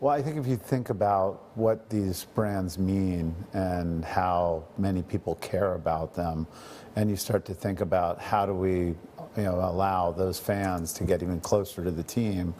Well, I think if you think about what these brands mean and how many people care about them, and you start to think about how do we, allow those fans to get even closer to the team,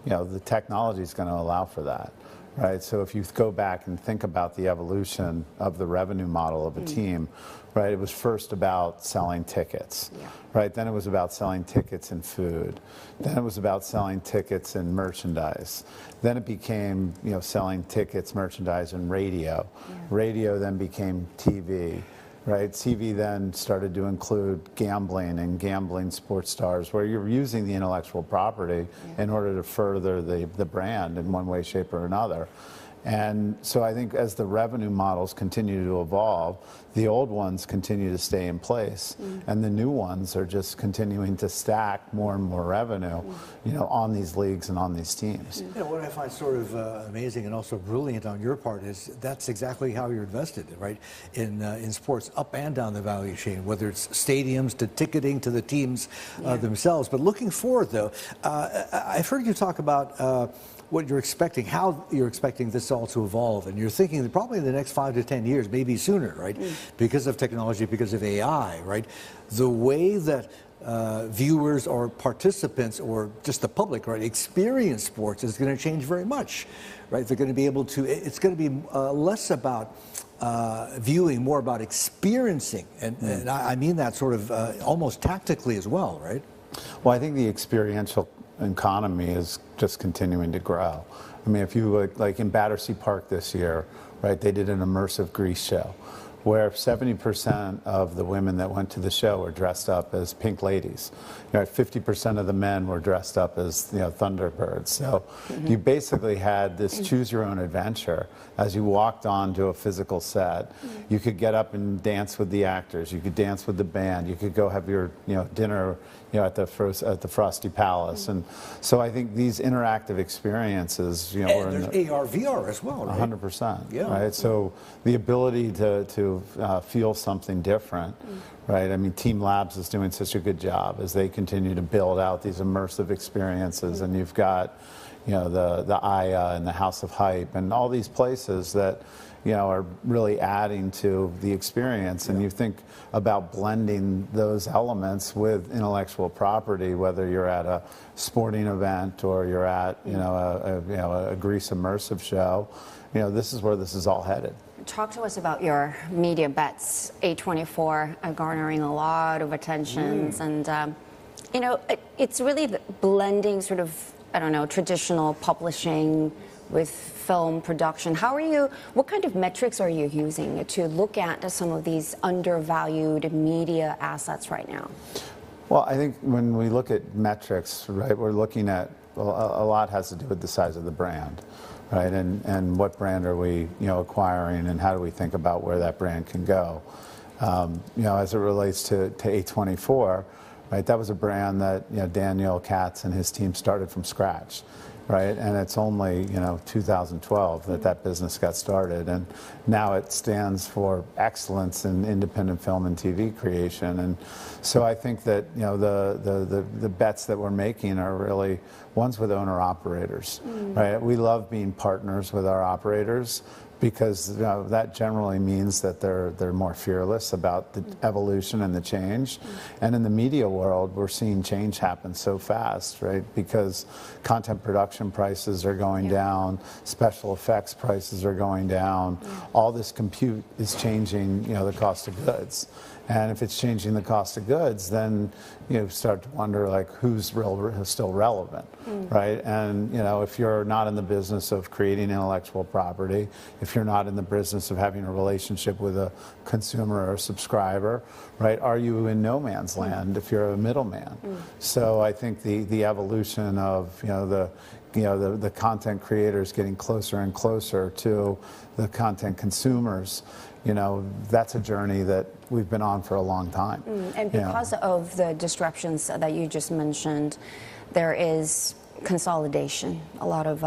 the technology is going to allow for that. Right, so if you go back and think about the evolution of the revenue model of a team, right, it was first about selling tickets, right? Then it was about selling tickets and food. Then it was about selling tickets and merchandise. Then it became, selling tickets, merchandise, and radio. Radio then became TV. Right, TV then started to include gambling and gambling sports stars, where you're using the intellectual property in order to further the brand in one way, shape, or another. And so I think as the revenue models continue to evolve, the old ones continue to stay in place, and the new ones are just continuing to stack more and more revenue, on these leagues and on these teams. What I find sort of amazing and also brilliant on your part is that's exactly how you're invested, right? In sports, up and down the value chain, whether it's stadiums to ticketing to the teams themselves. But looking forward, though, I've heard you talk about what you're expecting, how you're expecting this all to evolve, and you're thinking that probably in the next 5 to 10 years, maybe sooner, right? Because of technology, because of AI, right? The way that viewers or participants or just the public, right, experience sports is going to change very much, right? They're going to be able to, it's going to be less about viewing, more about experiencing, and I mean that sort of almost tactically as well, right? Well, I think the experiential economy is just continuing to grow. I mean, if you look, like in Battersea Park this year, right, they did an immersive Grease show where 70% of the women that went to the show were dressed up as pink ladies. 50% of the men were dressed up as Thunderbirds. So you basically had this choose your own adventure as you walked onto a physical set. You could get up and dance with the actors. You could dance with the band. You could go have your dinner at the Frosty Palace. And so I think these interactive experiences, and there's AR, VR as well, right? 100%. Yeah. Right. So the ability to feel something different, right? I mean, Team Labs is doing such a good job as they continue to build out these immersive experiences, and you've got, the Aya and the House of Hype and all these places that, are really adding to the experience. And you think about blending those elements with intellectual property, whether you're at a sporting event or you're at, a Grease immersive show. This is where this is all headed. Talk to us about your media bets. A24 are garnering a lot of attentions, and it's really blending sort of, traditional publishing with film production. What kind of metrics are you using to look at some of these undervalued media assets right now? Well, I think when we look at metrics, right, we're looking at, a lot has to do with the size of the brand. Right, and what brand are we, acquiring, and how do we think about where that brand can go? As it relates to A24, right, that was a brand that Daniel Katz and his team started from scratch, right? And it's only 2012 that business got started, and now it stands for excellence in independent film and TV creation. And so I think that the bets that we're making are really ones with owner operators, right? We love being partners with our operators, because that generally means that they're more fearless about the evolution and the change. And in the media world, we're seeing change happen so fast, right? Because content production prices are going down, special effects prices are going down. All this compute is changing, the cost of goods. And if it's changing the cost of goods, then you start to wonder, like, who's still relevant, right? And if you're not in the business of creating intellectual property, if you're not in the business of having a relationship with a consumer or a subscriber, right? Are you in no man's land if you're a middleman? So I think the evolution of the content creators getting closer and closer to the content consumers, that's a journey that we've been on for a long time. And because of the disruptions that you just mentioned, there is consolidation, a lot of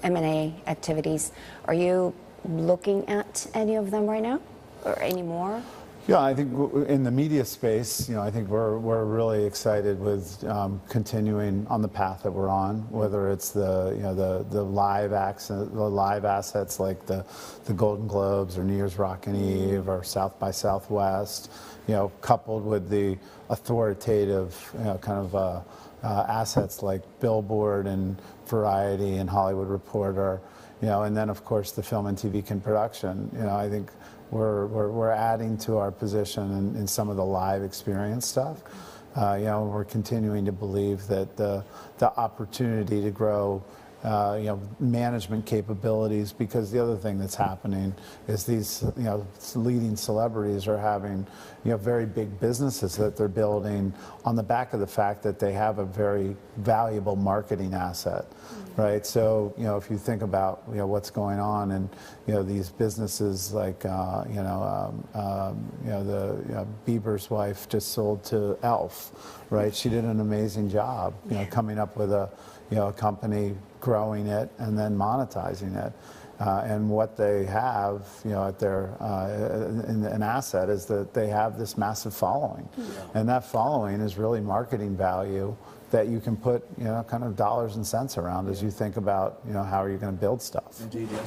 M&A activities. Are you looking at any of them right now, or any more? Yeah, I think in the media space, I think we're really excited with continuing on the path that we're on. Whether it's the live assets like the Golden Globes or New Year's Rockin' Eve or South by Southwest, coupled with the authoritative kind of assets like Billboard and Variety and Hollywood Reporter, and then of course the film and TV production. I think we're adding to our position in some of the live experience stuff. We're continuing to believe that the opportunity to grow management capabilities, because the other thing that's happening is these leading celebrities are having very big businesses that they're building on the back of the fact that they have a very valuable marketing asset, right? So if you think about what's going on, and these businesses like Bieber's wife just sold to Elf, right? She did an amazing job coming up with a company, growing it and then monetizing it. And what they have, at their an asset is that they have this massive following, and that following is really marketing value that you can put kind of dollars and cents around as you think about how are you going to build stuff. Indeed, yes.